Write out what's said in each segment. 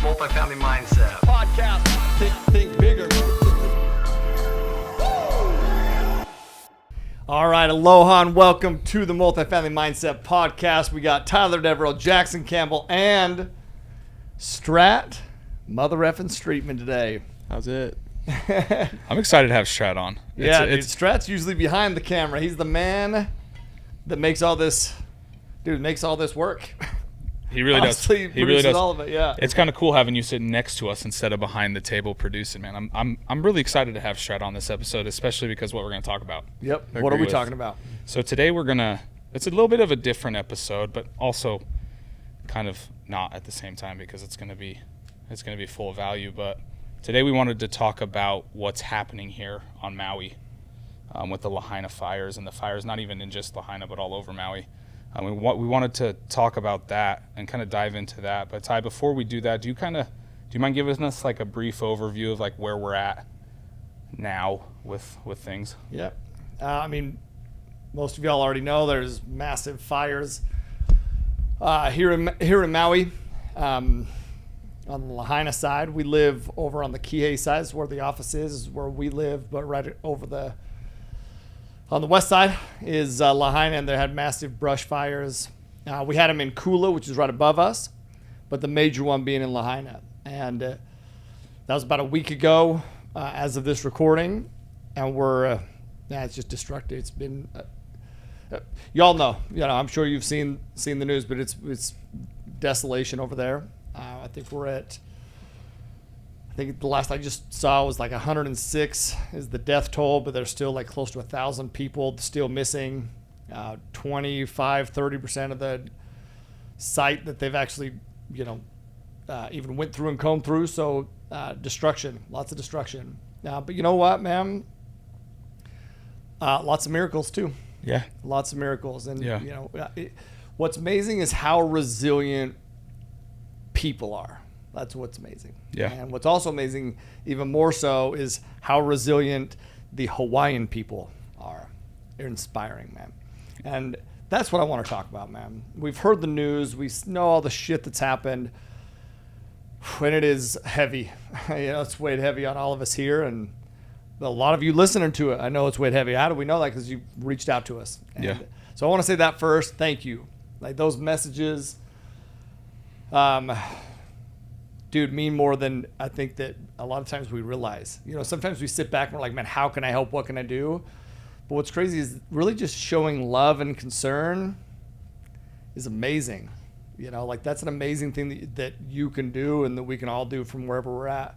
Multifamily Mindset Podcast. Think bigger. All right, aloha and welcome to the Multifamily Mindset Podcast. We got Tyler Deveraux, Jackson Campbell, and Strat Mother effing Streetman today. How's it? I'm excited to have Strat on. Strat's usually behind the camera. He's the man that makes all this work. He really does. Honestly, He really does all of it. Yeah, It's kind of cool having you sitting next to us instead of behind the table producing, man. I'm really excited to have Strat on this episode, especially because what we're going to talk about. Yep. What are we talking about? So today it's a little bit of a different episode, but also kind of not at the same time because it's going to be full of value. But today we wanted to talk about what's happening here on Maui with the Lahaina fires, and the fires not even in just Lahaina but all over Maui. We wanted to talk about that and kind of dive into that. But Ty, before we do that, do you mind giving us like a brief overview of like where we're at now with things? Yeah. I mean, most of y'all already know there's massive fires here in Maui. On the Lahaina side, we live over on the Kihei side, is where the office is where we live, but right over on the west side is Lahaina, and they had massive brush fires. We had them in Kula, which is right above us, but the major one being in Lahaina. And that was about a week ago as of this recording, and it's just destructive. It's been, y'all know, I'm sure you've seen the news, but it's desolation over there. I think the last I just saw was like 106 is the death toll, but there's still like close to 1,000 people still missing. 25-30% of the site that they've actually, even went through and combed through. So destruction, lots of destruction. But you know what, man? Lots of miracles too. Yeah. Lots of miracles. And, yeah. What's amazing is how resilient people are. That's what's amazing. Yeah. And what's also amazing, even more so, is how resilient the Hawaiian people are. They're inspiring, man. And that's what I want to talk about, man. We've heard the news. We know all the shit that's happened. And it is heavy. It's weighed heavy on all of us here. And a lot of you listening to it, I know it's weighed heavy. How do we know that? Because you reached out to us. And yeah. So I want to say that first. Thank you. Like those messages, dude, mean more than I think that a lot of times we realize. Sometimes we sit back and we're like, man, how can I help? What can I do? But what's crazy is really just showing love and concern is amazing. Like that's an amazing thing that you can do and that we can all do from wherever we're at.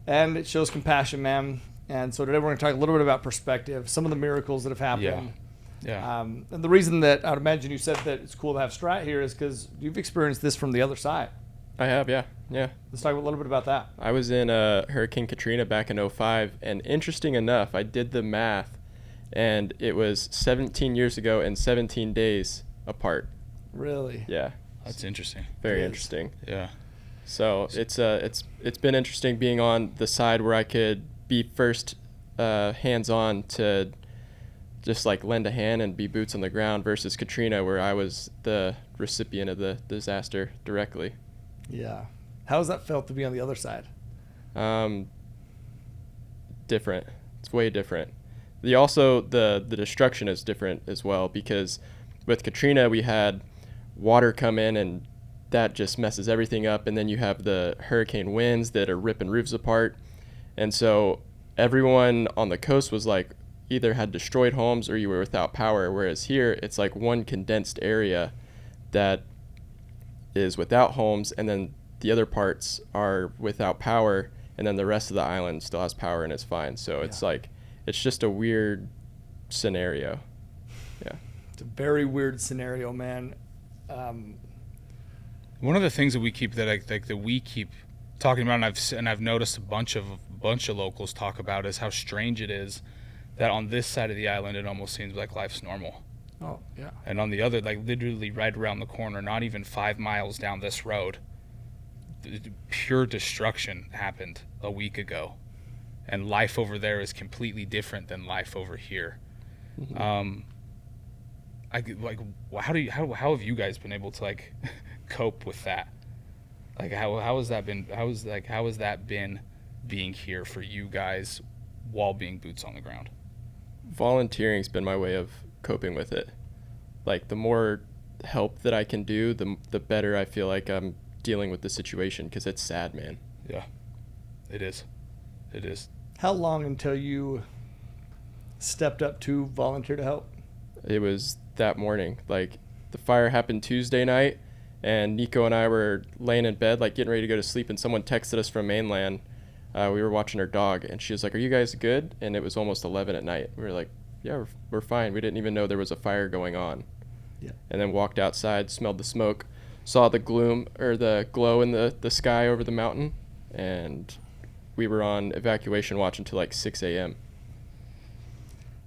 And it shows compassion, man. And so today we're going to talk a little bit about perspective, some of the miracles that have happened. Yeah. And the reason that I would imagine you said that it's cool to have Strat here is because you've experienced this from the other side. I have, yeah. Let's talk a little bit about that. I was in Hurricane Katrina back in 2005, and interesting enough, I did the math, and it was 17 years ago and 17 days apart. Really? Yeah. That's interesting. Very interesting. Yeah. So it's been interesting being on the side where I could be first hands-on to just like lend a hand and be boots on the ground versus Katrina, where I was the recipient of the disaster directly. Yeah. How has that felt to be on the other side? Different. It's way different. The destruction is different as well, because with Katrina we had water come in and that just messes everything up, and then you have the hurricane winds that are ripping roofs apart, and so everyone on the coast was like either had destroyed homes or you were without power, whereas here it's like one condensed area that is without homes, and then the other parts are without power, and then the rest of the island still has power and it's fine. So it's like, it's just a weird scenario. Yeah. It's a very weird scenario, man. One of the things that we keep talking about, and I've noticed a bunch of locals talk about, is how strange it is that on this side of the island it almost seems like life's normal. Oh, yeah. And on the other, like literally right around the corner, not even 5 miles down this road, pure destruction happened a week ago. And life over there is completely different than life over here. Mm-hmm. How have you guys been able to like cope with that? Like how has that been? How has that been being here for you guys while being boots on the ground? Volunteering's been my way of coping with it. Like the more help that I can do, the better I feel like I'm dealing with the situation, because it's sad, man. Yeah, it is. It is. How long until you stepped up to volunteer to help? It was that morning. Like the fire happened Tuesday night, and Nico and I were laying in bed, like getting ready to go to sleep, and someone texted us from mainland. We were watching our dog, and she was like, "Are you guys good?" And it was almost 11 at night. We were like, "Yeah, we're fine." We didn't even know there was a fire going on. Yeah. And then walked outside, smelled the smoke, saw the gloom or the glow in the sky over the mountain, and we were on evacuation watch until like 6 a.m.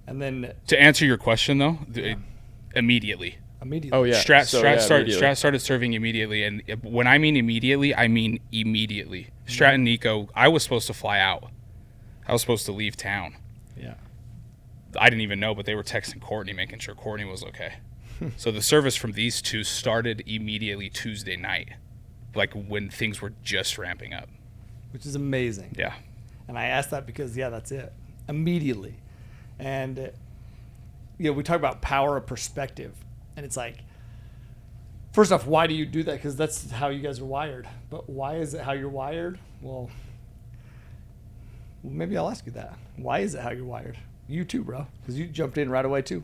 And then To answer your question though, immediately. immediately. Oh yeah. Strat started serving immediately, and when I mean immediately, I mean immediately. Strat and Nico, I was supposed to fly out. I was supposed to leave town. Yeah. I didn't even know, but they were texting Courtney, making sure Courtney was okay. So the service from these two started immediately Tuesday night, like when things were just ramping up. Which is amazing. Yeah. And I asked that because, that's it. Immediately. And, we talk about power of perspective. And it's like, first off, why do you do that? Because that's how you guys are wired. But why is it how you're wired? Well, maybe I'll ask you that. Why is it how you're wired? You too, bro. Because you jumped in right away, too.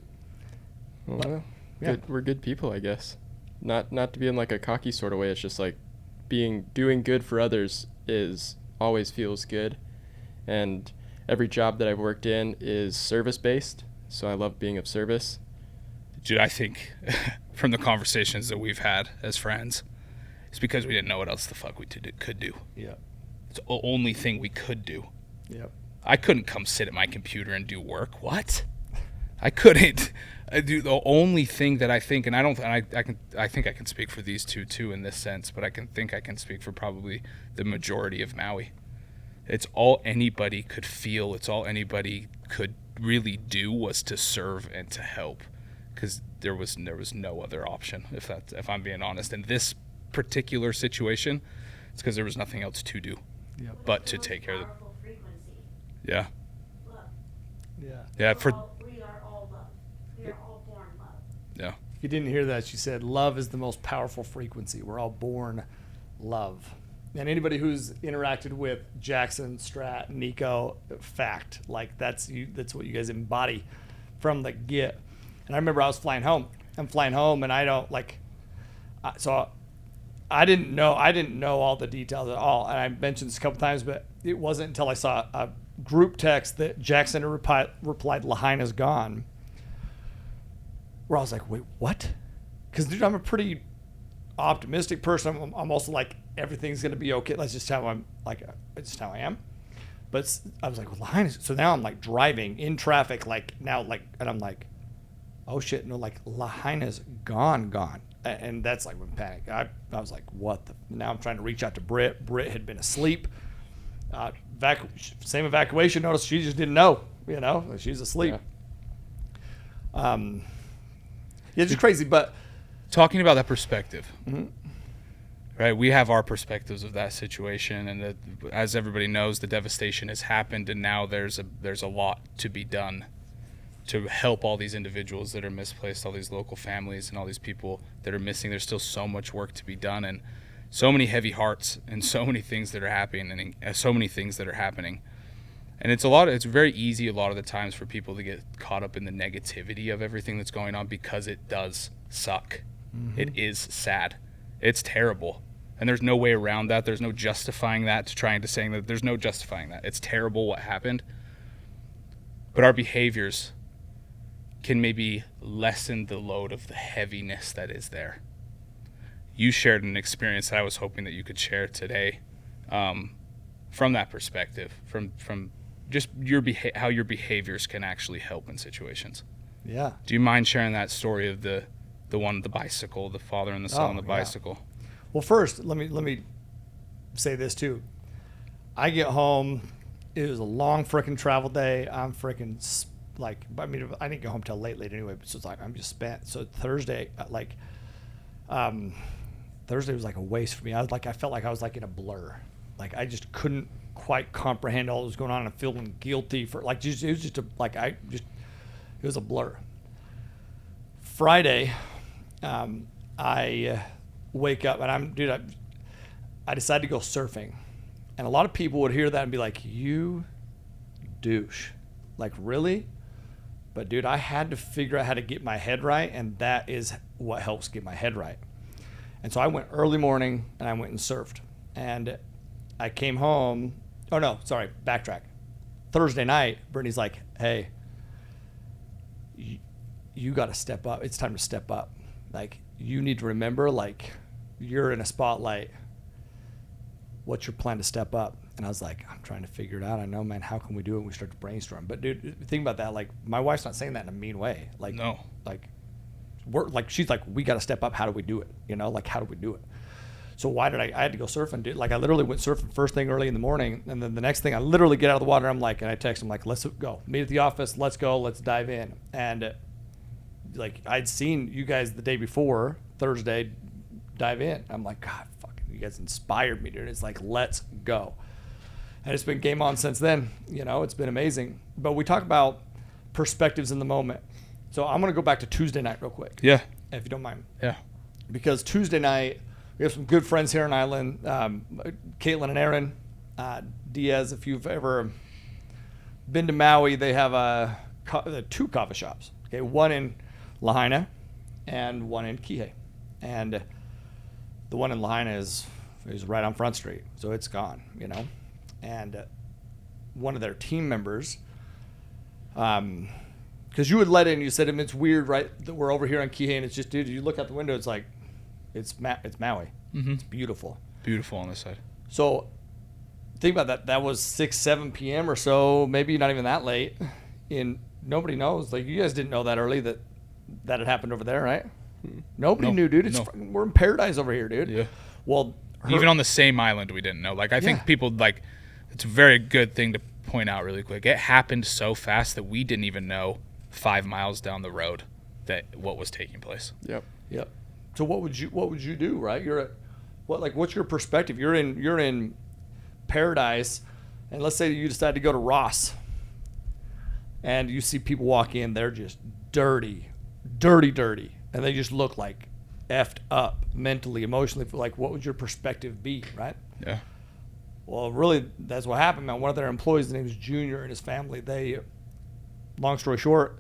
Well, yeah. we're good people, I guess. Not to be in like a cocky sort of way. It's just like doing good for others always feels good. And every job that I've worked in is service-based. So I love being of service. Dude, I think from the conversations that we've had as friends, it's because we didn't know what else the fuck we could do. Yeah. It's the only thing we could do. Yep. I couldn't come sit at my computer and do work. What? I couldn't. I do the only thing that I think, and I think I can speak for these two too in this sense, but I can speak for probably the majority of Maui. It's all anybody could feel. It's all anybody could really do was to serve and to help, because there was no other option. If I'm being honest, in this particular situation, it's because there was nothing else to do, but to take care of it. Yeah. Yeah. We are all love. We are all born love. Yeah. If you didn't hear that, she said, love is the most powerful frequency. We're all born love. And anybody who's interacted with Jackson, Strat, Nico, fact, like that's what you guys embody from the get. And I remember I was flying home. I'm flying home, and I don't so I didn't know all the details at all. And I mentioned this a couple times, but it wasn't until I saw a group text that Jackson replied, "Lahaina's gone," where I was like, wait, what? Because dude, I'm a pretty optimistic person. I'm also like, everything's gonna be okay. That's just how it's just how I am. But I was like, well, Lahaina's. So now I'm like driving in traffic, and I'm like, oh shit, no, like Lahaina's gone. And that's like when panic. I was like, what the? Now I'm trying to reach out to Britt. Britt had been asleep. Same evacuation notice. She just didn't know. She's asleep. Yeah. It's just crazy. But Talking about that perspective, mm-hmm. right? We have our perspectives of that situation, and as everybody knows, the devastation has happened, and now there's a lot to be done to help all these individuals that are misplaced, all these local families, and all these people that are missing. There's still so much work to be done, and so many heavy hearts, and so many things that are happening, and it's very easy a lot of the times for people to get caught up in the negativity of everything that's going on, because it does suck. Mm-hmm. It is sad. It's terrible. And there's no way around that. There's no justifying that, saying that there's no justifying that. It's terrible what happened. But our behaviors can maybe lessen the load of the heaviness that is there. You shared an experience that I was hoping that you could share today, from that perspective, from just how your behaviors can actually help in situations. yeah, Do you mind sharing that story of the bicycle, the father and the son on the bicycle? Well, first, let me say this too. I get home. It was a long freaking travel day. I'm freaking I didn't get home till late anyway. So it's like I'm just spent. So Thursday, Thursday was like a waste for me. I felt like I was like in a blur. Like I just couldn't quite comprehend all that was going on and feeling guilty for it was a blur. Friday, I wake up and I decided to go surfing. And a lot of people would hear that and be like, you douche. Like, really? But dude, I had to figure out how to get my head right, and that is what helps get my head right. And so I went early morning and I went and surfed. And I came home. Oh no, sorry, backtrack. Thursday night, Brittany's like, hey, you got to step up. It's time to step up. Like, you need to remember, like, you're in a spotlight. What's your plan to step up? And I was like, I'm trying to figure it out. I know, man, how can we do it? And we start to brainstorm. But dude, think about that. Like, my wife's not saying that in a mean way. Like, No. Like, she's like, we got to step up. How do we do it? You know, like, how do we do it? So I had to go surfing, dude. Like, I literally went surfing first thing early in the morning. And then the next thing, I literally get out of the water. I'm like, and I text him like, let's go. Meet at the office. Let's go. Let's dive in. And like, I'd seen you guys the day before, Thursday, dive in. I'm like, God, fucking, you guys inspired me, dude. It's like, let's go. And it's been game on since then. You know, it's been amazing. But we talk about perspectives in the moment. So I'm going to go back to Tuesday night real quick. Yeah. If you don't mind. Yeah. Because Tuesday night, we have some good friends here in Island. Caitlin and Aaron Diaz, if you've ever been to Maui, they have two coffee shops. Okay, one in Lahaina and one in Kihei. And the one in Lahaina is right on Front Street, so it's gone, you know. And one of their team members, because you would let in, you said, it's weird, right, that we're over here on Kihei, and it's just, dude, you look out the window, it's like, it's Maui. Mm-hmm. It's beautiful. Beautiful on this side. So think about that. That was 6, 7 p.m. or so, maybe not even that late. And nobody knows. Like, you guys didn't know that early that had happened over there, right? Nobody knew, dude. We're in paradise over here, dude. Yeah. Well, even on the same island, we didn't know. Like, I think people, like, it's a very good thing to point out really quick. It happened so fast that we didn't even know 5 miles down the road that what was taking place. Yep. So what would you do, right? What's your perspective? You're in paradise, and let's say you decide to go to Ross, and you see people walk in, they're just dirty, and they just look like effed up mentally, emotionally. Like, what would your perspective be, right? Yeah. Well, really, that's what happened, man. One of their employees, his name is Junior, and his family, they, long story short,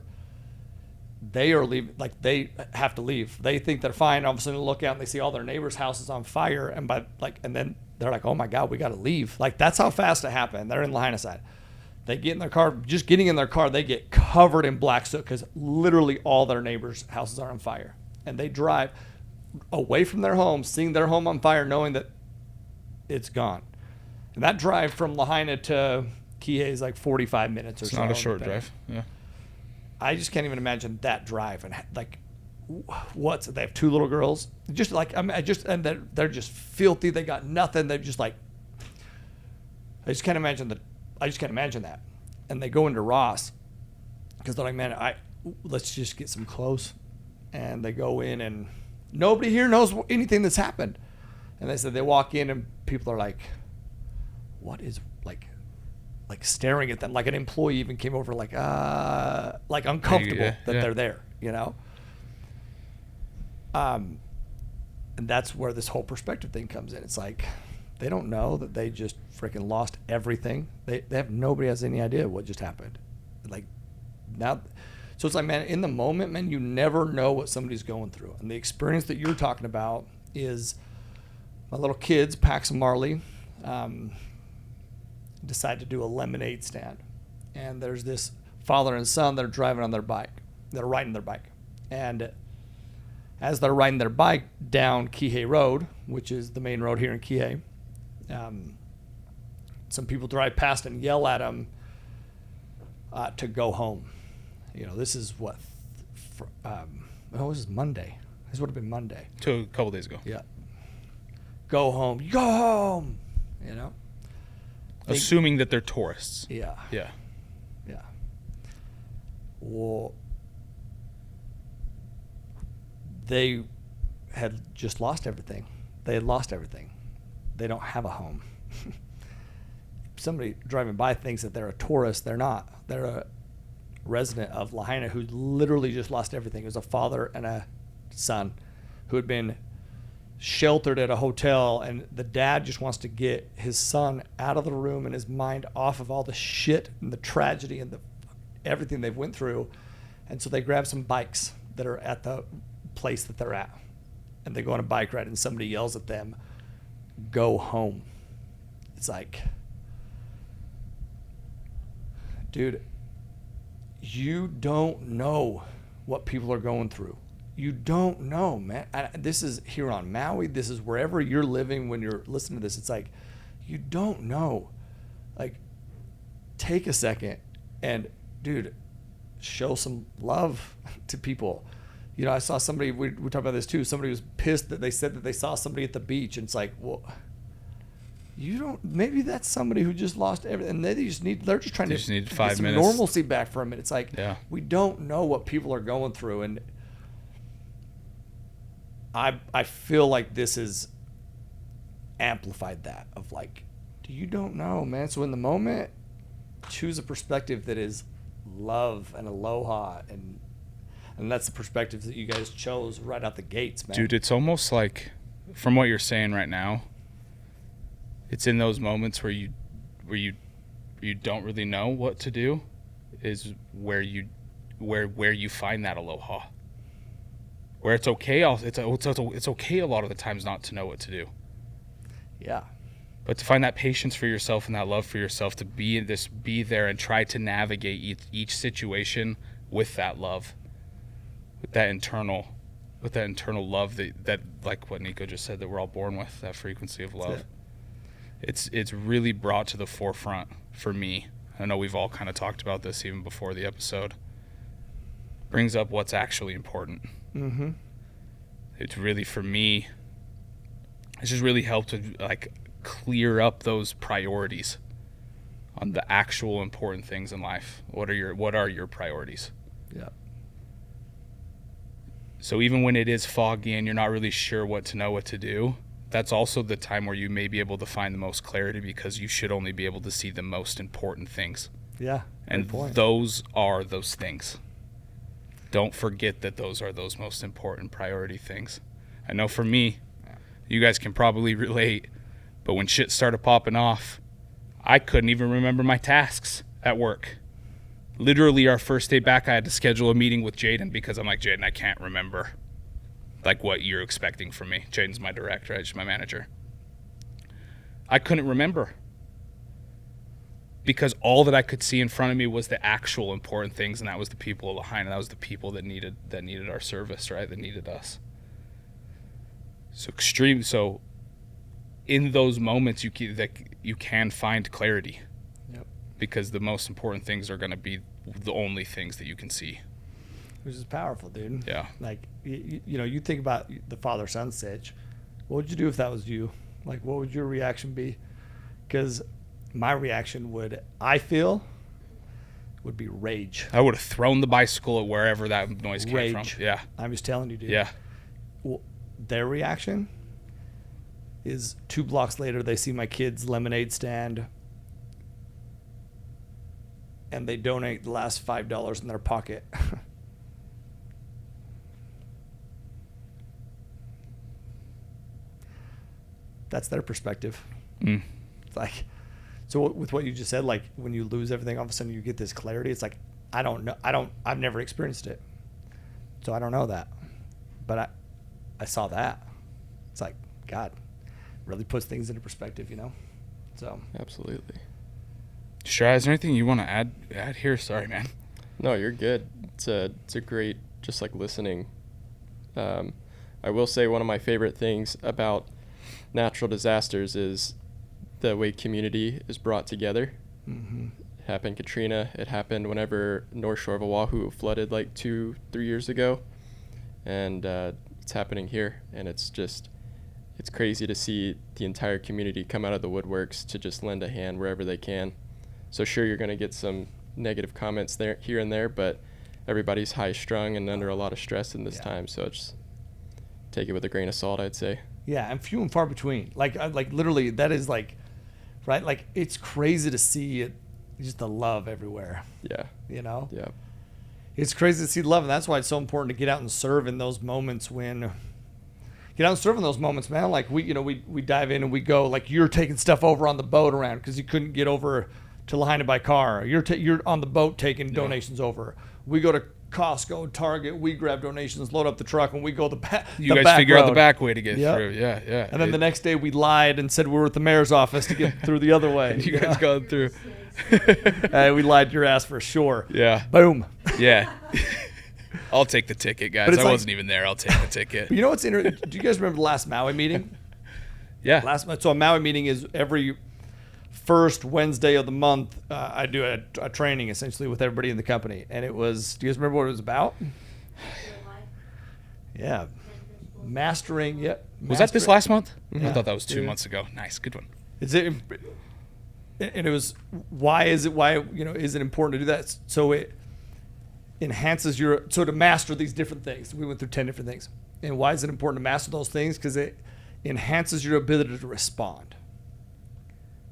they are leaving. Like, they have to leave. They think they're fine. All of a sudden, they look out and they see all their neighbors' houses on fire, and then they're like, "Oh my God, we got to leave!" Like, that's how fast it happened. They're in Lahaina side. They get in their car. Just getting in their car, they get covered in black soot because literally all their neighbors' houses are on fire, and they drive away from their home, seeing their home on fire, knowing that it's gone. And that drive from Lahaina to Kihei is like 45 minutes or so. It's not a short drive. Yeah. I just can't even imagine that drive and like, they have 2 little girls, just like and they're just filthy. They got nothing. They're just like, I just can't imagine that. And they go into Ross because they're like, man, let's just get some clothes. And they go in, and nobody here knows anything that's happened. And they said they walk in, and people are like, what is like staring at them, like an employee even came over, like uncomfortable that they're there, you know. And that's where this whole perspective thing comes in. It's like they don't know that they just freaking lost everything. They have, nobody has any idea what just happened. Like, now, so it's like, man, in the moment, man, you never know what somebody's going through. And the experience that you're talking about is my little kids, Pax and Marley, decide to do a lemonade stand. And there's this father and son that are driving on their bike. They're riding their bike. And as they're riding their bike down Kihei Road, which is the main road here in Kihei, some people drive past and yell at them to go home. You know, this is what, this is Monday. This would have been Monday. A couple days ago. Yeah. Go home. Go home. You know? Assuming that they're tourists. Yeah. Yeah. Yeah. Well, they had just lost everything. they had lost everything. They don't have a home. Somebody driving by thinks that they're a tourist. They're not. They're a resident of Lahaina who literally just lost everything. It was a father and a son who had been sheltered at a hotel, and the dad just wants to get his son out of the room and his mind off of all the shit and the tragedy and the everything they've went through. And so they grab some bikes that are at the place that they're at, and they go on a bike ride, and somebody yells at them, "Go home." It's like, dude, you don't know what people are going through. You don't know, man. This is here on Maui. This is wherever you're living when you're listening to this. It's like, you don't know. Like, take a second and, dude, show some love to people. You know, I saw somebody, we talked about this too. Somebody was pissed that they said that they saw somebody at the beach. And it's like, well, you don't, maybe that's somebody who just lost everything. And they're just trying to need get 5 some minutes. normalcy back from it. It's like, Yeah. we don't know what people are going through. And I feel like this has amplified that of like, you don't know, man. So in the moment, choose a perspective that is love and aloha, and that's the perspective that you guys chose right out the gates, man. Dude, it's almost like, from what you're saying right now, it's in those moments where you don't really know what to do is where you find that aloha. Where it's okay, it's okay a lot of the times not to know what to do. Yeah. But to find that patience for yourself and that love for yourself, to be there and try to navigate each situation with that love, with that internal love that like what Nico just said, that we're all born with, that frequency of love. It's really brought to the forefront for me. I know we've all kind of talked about this even before the episode. Brings up what's actually important. Mm-hmm. It's really, for me, it's just really helped to like clear up those priorities on the actual important things in life. What are your priorities? Yeah. So even when it is foggy and you're not really sure what to do, that's also the time where you may be able to find the most clarity, because you should only be able to see the most important things. Yeah. And those are those things. Don't forget that those are those most important priority things. I know for me, you guys can probably relate, but when shit started popping off, I couldn't even remember my tasks at work. Literally, our first day back, I had to schedule a meeting with Jaden because I'm like, Jaden, I can't remember like what you're expecting from me. Jaden's my director, she's my manager. I couldn't remember because all that I could see in front of me was the actual important things, and that was the people of Lahaina. That was the people that needed our service, right? That needed us. So in those moments, you can find clarity. Yep. Because the most important things are going to be the only things that you can see. Which is powerful, dude. Yeah. Like, you know, you think about the father-son sitch. What would you do if that was you? Like, what would your reaction be? Because my reaction would be rage. I would have thrown the bicycle at wherever that noise came from. Yeah. I'm just telling you, dude. Yeah. Well, their reaction is 2 blocks later, they see my kid's lemonade stand, and they donate the last $5 in their pocket. That's their perspective. Mm. It's like, so with what you just said, like when you lose everything, all of a sudden you get this clarity. It's like, I don't know. I've never experienced it. So I don't know that. But I saw that. It's like, God, really puts things into perspective, you know? So. Absolutely. Strat, is there anything you want to add here? Sorry, man. No, you're good. It's a great, just like listening. I will say one of my favorite things about natural disasters is the way community is brought together. Mm-hmm. It happened Katrina. It happened whenever North Shore of Oahu flooded like 2-3 years ago. And it's happening here. And it's crazy to see the entire community come out of the woodworks to just lend a hand wherever they can. So sure, you're going to get some negative comments there, here and there, but everybody's high strung and under a lot of stress in this time. So just take it with a grain of salt, I'd say. Yeah, and few and far between. Like literally, that is like, right? Like, it's crazy to see it, just the love everywhere. Yeah. You know? Yeah. It's crazy to see love, and that's why it's so important to get out and serve in those moments man. Like we dive in and we go, like, you're taking stuff over on the boat around because you couldn't get over to Lahaina by car. You're on the boat taking donations over. We go to Costco, Target, we grab donations, load up the truck, and we go the back. You guys figure out the back way to get Yep. through. Yeah. And then the next day we lied and said we were at the mayor's office to get through the other way. you guys going through. We lied to your ass for sure. Yeah. Boom. Yeah. I'll take the ticket, guys. But it's I like- wasn't even there. I'll take the ticket. You know what's interesting? Do you guys remember the last Maui meeting? Yeah. So a Maui meeting is every first Wednesday of the month. I do a training essentially with everybody in the company, and it was. Do you guys remember what it was about? Yeah, mastering. Yeah, Was that this last month? Yeah. I thought that was 2 Yeah. months ago. Nice. Good one. Is it? And it was. Why is it important to do that? So it enhances to master these different things. We went through 10 different things, and why is it important to master those things? Because it enhances your ability to respond.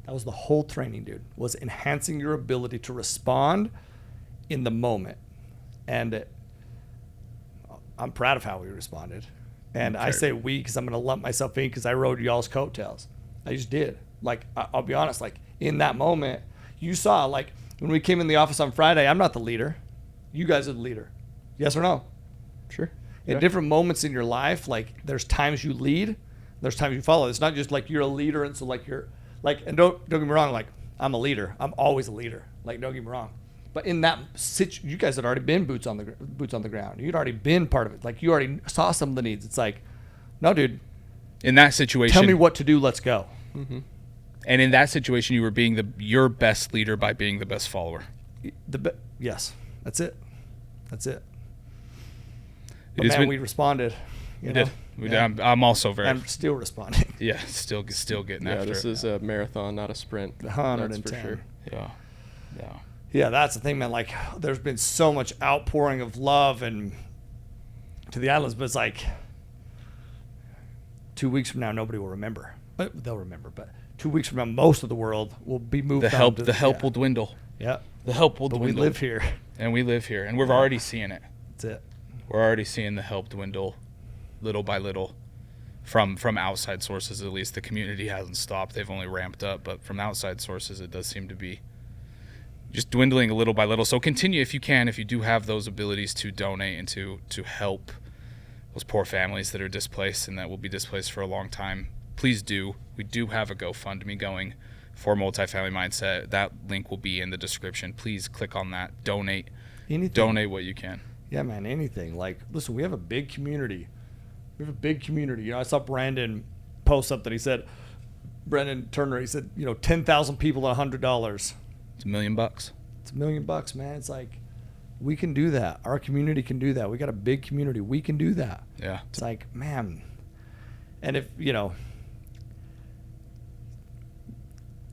That was the whole training, dude, was enhancing your ability to respond in the moment. And I'm proud of how we responded. And I say we because I'm going to lump myself in because I rode y'all's coattails. I just did. Like, I'll be honest, like, in that moment, you saw, like, when we came in the office on Friday, I'm not the leader. You guys are the leader. Yes or no? Sure. In different moments in your life, like, there's times you lead, there's times you follow. It's not just like you're a leader and so, like, you're like, and don't get me wrong, like, I'm a leader. I'm always a leader. Like, don't get me wrong. But in that you guys had already been boots on the ground. You'd already been part of it. Like, you already saw some of the needs. It's like, no, dude. In that situation, Tell me what to do. Let's go. Mm-hmm. And in that situation, you were being your best leader by being the best follower. Yes, that's it. But It has man, been- we responded. We You know? did. We did. Yeah. I'm also very. I'm still responding. Yeah. Still getting Yeah, after this it. is a marathon, not a sprint. 110. That's for sure. Yeah. Yeah, that's the thing, man. Like, there's been so much outpouring of love and to the islands, but it's like 2 weeks from now, nobody will remember. But they'll remember. But 2 weeks from now, most of the world will be moved. The help yeah. will dwindle. Yeah, The help will but dwindle. we live here. And we live here, and we're already seeing it. That's it. We're already seeing the help dwindle, little by little, from outside sources. At least the community hasn't stopped; they've only ramped up. But from outside sources, it does seem to be just dwindling a little by little. So continue if you can, if you do have those abilities to donate and to help those poor families that are displaced and that will be displaced for a long time. Please do. We do have a GoFundMe going for Multifamily Mindset. That link will be in the description. Please click on that. Donate. Anything. Donate what you can. Yeah, man, anything. Like, listen, we have a big community. You know, I saw Brandon post something. He said, Brandon Turner, he said, 10,000 people at $100. It's $1 million. It's $1 million, man. It's like, we can do that. Our community can do that. We got a big community. We can do that. Yeah. It's like, man. And if,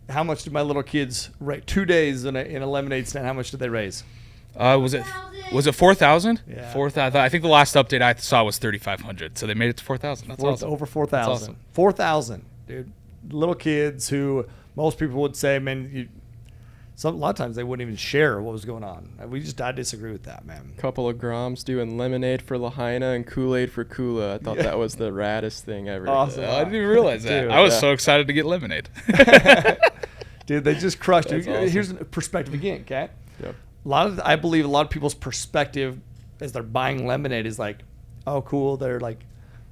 how much did my little kids raise? 2 days in a lemonade stand, how much did they raise? Was it 4,000? Yeah. 4,000. I think the last update I saw was 3,500. So they made it to 4,000. That's awesome. Over 4,000. That's awesome. 4,000, dude. Little kids who most people would say, man, a lot of times they wouldn't even share what was going on. I disagree with that, man. Couple of Groms doing lemonade for Lahaina and Kool-Aid for Kula. I thought Yeah. that was the raddest thing ever. Awesome. I didn't even realize that. Dude, I was yeah. so excited to get lemonade. Dude, they just crushed it. That's awesome. Here's a perspective again, okay? Yep. I believe a lot of people's perspective as they're buying lemonade is like, oh, cool, they're like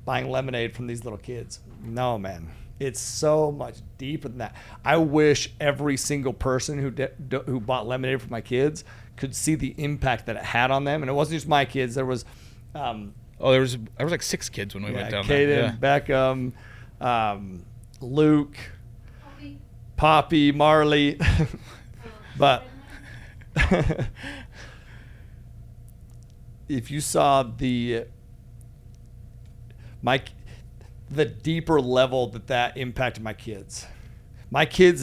buying lemonade from these little kids. No, man. It's so much deeper than that. I wish every single person who bought lemonade for my kids could see the impact that it had on them. And it wasn't just my kids. There was There was like 6 kids when we went down Kaden, there. Beckham, Luke, Poppy, Marley. But if you saw the deeper level that impacted my kids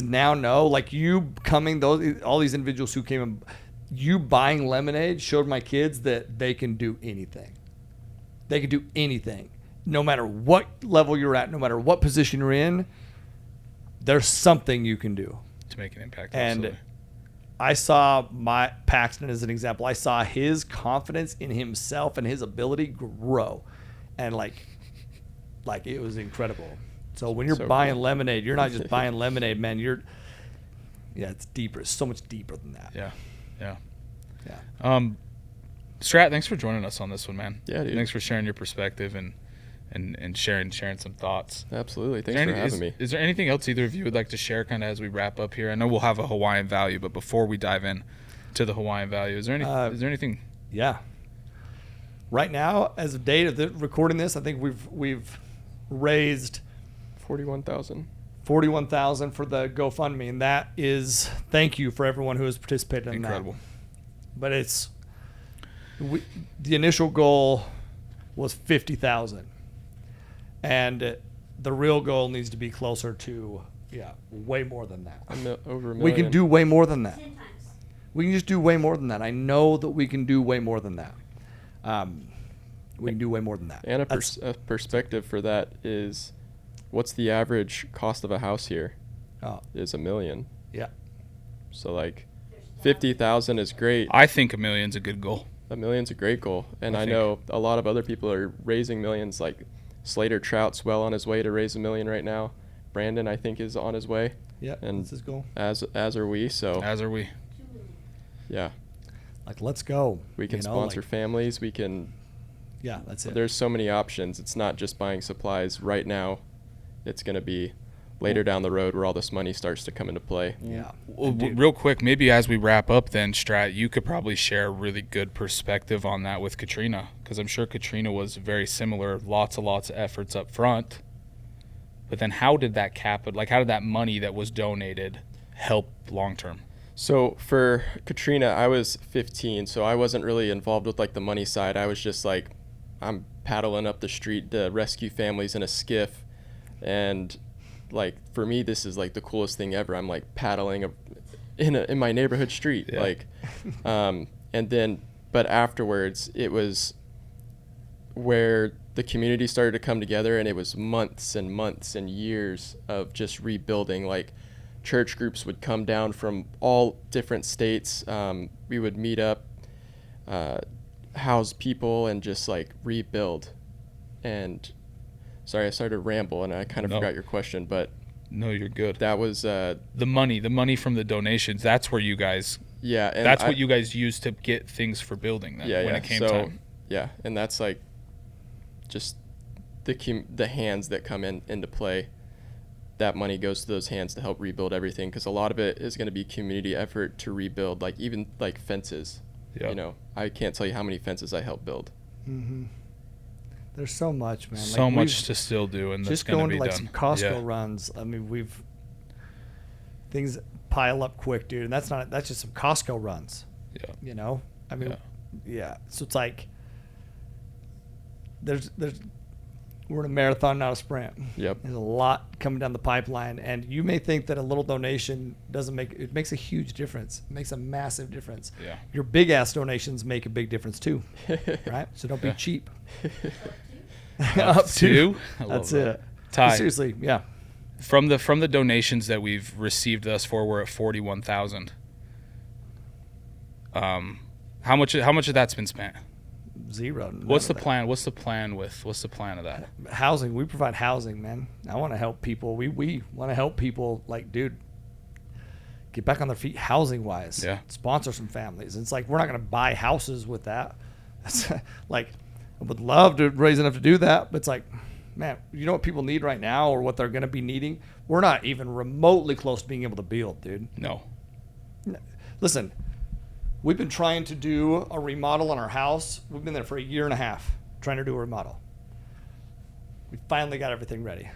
now know, like, you coming, all these individuals who came in, you buying lemonade showed my kids that they can do anything. no matter what level you're at, no matter what position you're in, there's something you can do to make an impact. And Absolutely. I saw Paxton as an example. I saw his confidence in himself and his ability grow, and like it was incredible. So when you're So buying cool. lemonade, you're not just buying lemonade, man. It's deeper. It's so much deeper than that. Yeah. Yeah. Strat, thanks for joining us on this one, man. Yeah, dude. Thanks for sharing your perspective and sharing some thoughts. Absolutely. Thanks for having me. Is there anything else either of you would like to share kind of as we wrap up here? I know we'll have a Hawaiian value, but before we dive in to the Hawaiian value, is there anything? Yeah. Right now, as of date of recording this, I think we've raised 41,000. 41,000 for the GoFundMe, and that is thank you for everyone who has participated in Incredible. that. But the initial goal was 50,000, and the real goal needs to be closer to way more than that. Over a million. We can do way more than that. 10 times. We can just do way more than that. I know that we can do way more than that. We can do way more than that. And a perspective for that is, what's the average cost of a house here? Is $1 million. Yeah. So like 50,000 is great. I think $1 million's a good goal. $1 million's a great goal. And I I think- know a lot of other people are raising millions, like Slater Trout's well on his way to raise $1 million right now. Brandon, I think, is on his way. Yeah. And That's his goal. As are we. So As are we. 2 million. yeah, Like, let's go. we can You know, sponsor like- families. We can. Yeah, that's it. There's so many options. It's not just buying supplies right now. It's going to be later down the road where all this money starts to come into play. Yeah. Well, Dude. real quick, maybe as we wrap up then, Strat, you could probably share a really good perspective on that with Katrina, because I'm sure Katrina was very similar, lots of efforts up front. But then how did that how did that money that was donated help long term? So for Katrina, I was 15, so I wasn't really involved with like the money side. I was just like, I'm paddling up the street to rescue families in a skiff, and like for me, this is like the coolest thing ever. I'm like paddling in my neighborhood street, Yeah. like, and then but afterwards, it was where the community started to come together, and it was months and months and years of just rebuilding. Like church groups would come down from all different states. We would meet up, house people, and just like rebuild. And sorry, I started to ramble and I kind of No. forgot your question, but No, you're good. that was The money from the donations, that's where you guys, yeah. And that's what you guys used to get things for building then when it came so, time. Yeah, and that's like just the hands that come into play. That money goes to those hands to help rebuild everything, because a lot of it is going to be community effort to rebuild, like even like fences. Yeah. You know, I can't tell you how many fences I helped build. Mm-hmm. There's so much, man. So Like, much we've- to still do, and that's just going going to to be like done. some Costco Yeah. runs. I mean, things pile up quick, dude, and that's just some Costco runs. Yeah. You know, I mean, yeah. So it's like there's we're in a marathon, not a sprint. Yep. There's a lot coming down the pipeline, and you may think that a little donation it makes a huge difference. It makes a massive difference. Yeah. Your big ass donations make a big difference too, right? So don't be Yeah. cheap. Up to? I love That's that. it. Ty. Seriously, yeah. From the donations that we've received thus far, we're at 41,000. How much of that's been spent? Zero. What's the None of plan? What's the plan of that? that. Housing. We provide housing, man. I want to help people. We want to help people. Like, dude, get back on their feet housing wise. Yeah. Sponsor some families. It's like we're not going to buy houses with that. It's like I would love to raise enough to do that, but it's like, man, you know what people need right now, or what they're going to be needing? We're not even remotely close to being able to build, dude. No. Listen, we've been trying to do a remodel on our house. We've been there for 1.5 years trying to do a remodel. We finally got everything ready.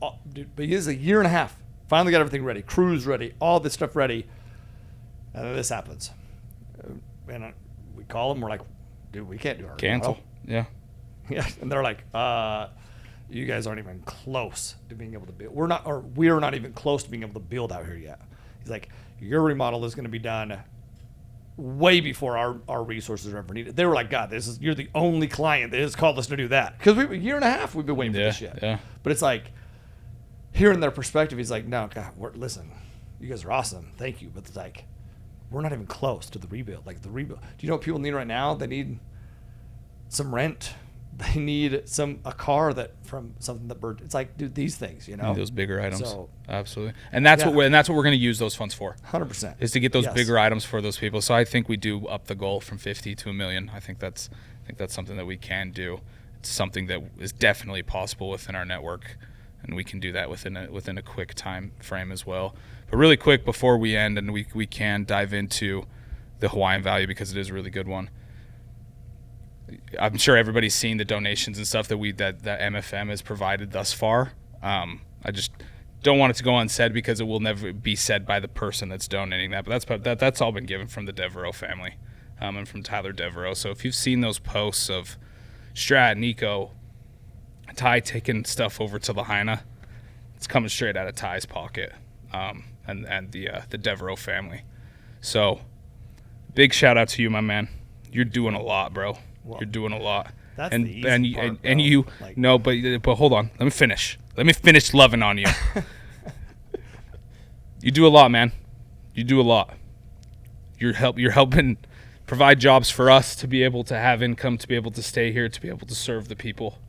Oh, dude, but it is 1.5 years. Finally got everything ready. Crews ready. All this stuff ready. And then this happens. And we call them. We're like, dude, we can't do our Cancel. remodel. Yeah. Yeah, and they're like, you guys aren't even close to being able to build. We're not even close to being able to build out here yet. He's like, your remodel is going to be done way before our resources are ever needed. They were like, God, you're the only client that has called us to do that. Because a year and a half we've been waiting for this shit. Yeah. But it's like, hearing their perspective, he's like, no, God, listen, you guys are awesome. Thank you. But it's like, we're not even close to the rebuild. Like the rebuild. Do you know what people need right now? They need some rent. They need a car from something that burned. It's like, dude, these things, you know, those bigger items. So, absolutely. And that's what we're going to use those funds for. 100% is to get those bigger items for those people. So I think we do up the goal from 50 to $1 million. I think that's something that we can do. It's something that is definitely possible within our network, and we can do that within a quick time frame as well. But really quick before we end, and we can dive into the Hawaiian value because it is a really good one. I'm sure everybody's seen the donations and stuff that MFM has provided thus far. I just don't want it to go unsaid because it will never be said by the person that's donating that. But that's all been given from the Deveraux family and from Tyler Deveraux. So if you've seen those posts of Strat, Nico, Ty taking stuff over to Lahaina, it's coming straight out of Ty's pocket and the Deveraux family. So big shout out to you, my man. You're doing a lot, bro. Well, you're doing a lot. That's and the easy part, and bro. you like, no, but hold on. Let me finish loving on you. You do a lot, man. You do a lot. You're helping provide jobs for us to be able to have income, to be able to stay here, to be able to serve the people.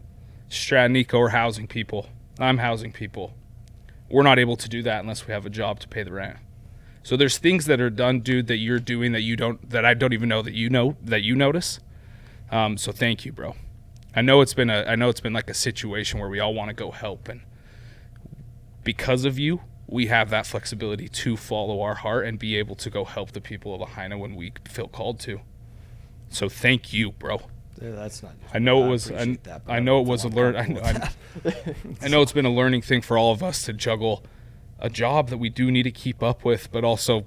Strat and Nico are housing people. I'm housing people. We're not able to do that unless we have a job to pay the rent. So there's things that are done, dude, that you're doing that I don't even know that you notice. So thank you, bro. I know it's been like a situation where we all want to go help, and because of you, we have that flexibility to follow our heart and be able to go help the people of Lahaina when we feel called to. So thank you, bro. Yeah, that's not. I know it was. I know it was a learn. I know it's been a learning thing for all of us to juggle a job that we do need to keep up with, but also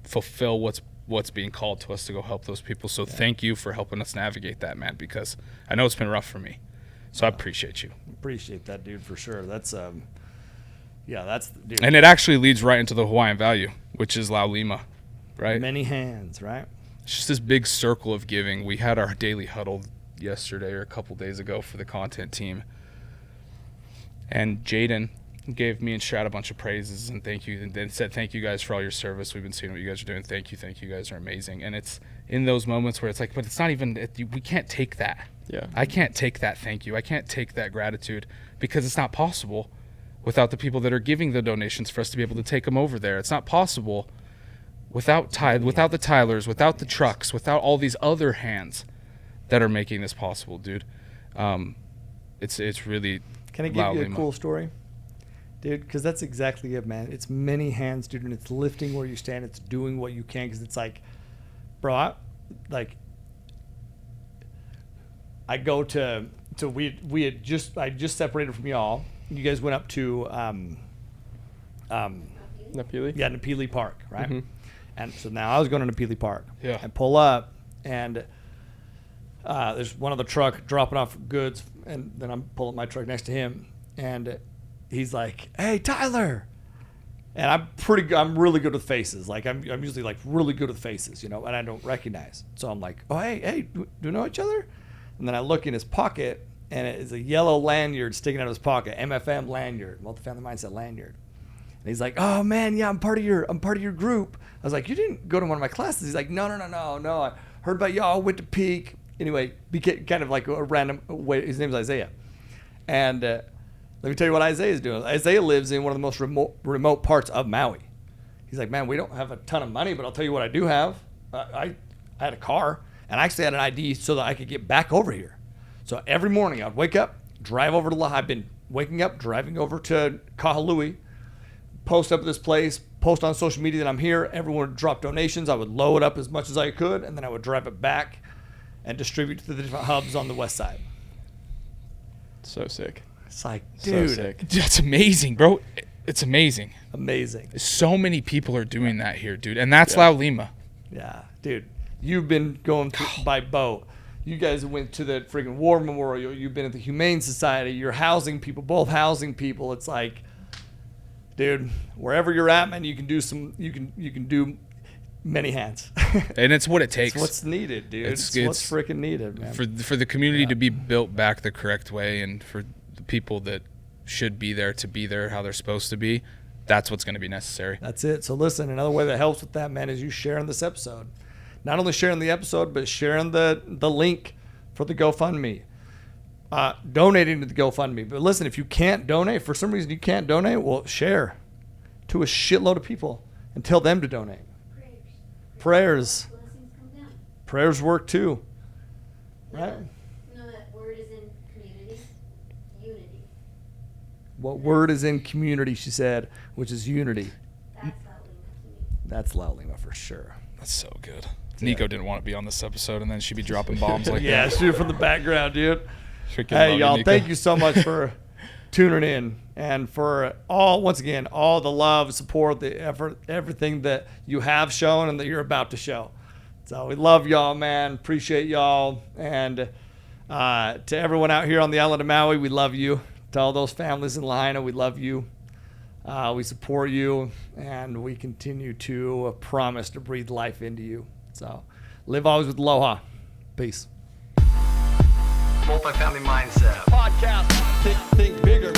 fulfill what's being called to us to go help those people. So thank you for helping us navigate that, man, because I know it's been rough for me. So I appreciate you. Appreciate that, dude, for sure. That's that's dude. And it actually leads right into the Hawaiian value, which is Laulima, right? Many hands, right? It's just this big circle of giving. We had our daily huddle yesterday or a couple days ago for the content team, and Jaden gave me and Strat a bunch of praises and thank you, and then said thank you guys for all your service. We've been seeing what you guys are doing. Thank you guys are amazing. And it's in those moments where it's like, but it's not even, we can't take that. Yeah. I can't take that thank you. I can't take that gratitude because it's not possible without the people that are giving the donations for us to be able to take them over there. It's not possible without the Tylers, without the trucks, without all these other hands that are making this possible, dude. It's really. Can I give you a cool story? Dude, because that's exactly it, man. It's many hands, dude, and it's lifting where you stand. It's doing what you can, because it's like, bro, I just separated from y'all. You guys went up to Napili? Yeah, Napili Park, right? Mm-hmm. And so now I was going to Napili Park. Yeah. I pull up, and there's one of the truck dropping off goods, and then I'm pulling my truck next to him, and he's like, "Hey, Tyler," and I'm really good with faces. Like I'm usually like really good with faces, and I don't recognize. So I'm like, "Oh, hey, do we know each other?" And then I look in his pocket, and it is a yellow lanyard sticking out of his pocket, MFM lanyard, Multifamily Mindset lanyard. And he's like, "Oh man, yeah, I'm part of your group." I was like, "You didn't go to one of my classes?" He's like, No. I heard about y'all, went to Peak. Anyway, kind of like a random way. His name's Isaiah, and let me tell you what Isaiah is doing. Isaiah lives in one of the most remote parts of Maui. He's like, "Man, we don't have a ton of money, but I'll tell you what I do have. I had a car, and I actually had an ID so that I could get back over here. So every morning I'd wake up, drive over to Lahaina. I've been waking up, driving over to Kahului, post up at this place, post on social media that I'm here. Everyone would drop donations. I would load up as much as I could, and then I would drive it back and distribute to the different hubs on the west side." So sick. It's like, So dude, sick. That's amazing, bro. It's amazing. amazing. So many people are doing that here, dude. And that's Laulima. Yeah, dude. You've been going by boat. You guys went to the freaking War Memorial. You've been at the Humane Society. You're housing people, both housing people. It's like, dude, wherever you're at, man, you can do some. You can do. many hands. And it's what it takes. It's what's needed, dude. It's what's freaking needed, man. For the community to be built back the correct way, and for the people that should be there to be there how they're supposed to be, that's what's going to be necessary. That's it. So listen, another way that helps with that, man, is you sharing this episode. Not only sharing the episode, but sharing the link for the GoFundMe. Donating to the GoFundMe. But listen, if you can't donate, for some reason you can't donate, well, share to a shitload of people and tell them to donate. Prayers. Blessings come down. Prayers work too. Right? You know that word is in community? Unity. What word is in community, she said, which is unity. That's that link to me. That's Laulima for sure. That's so good. Nico didn't want to be on this episode, and then she'd be dropping bombs like Yeah, that. shoot from the background, dude. Freaking Hey, love y'all, Nico. thank you so much for tuning in and for once again, all the love, support, the effort, everything that you have shown and that you're about to show. So we love y'all, man. Appreciate y'all. And to everyone out here on the island of Maui, we love you. To all those families in Lahaina, we love you. We support you, and we continue to promise to breathe life into you. So live always with aloha. Peace. Multifamily Mindset Podcast. Think bigger.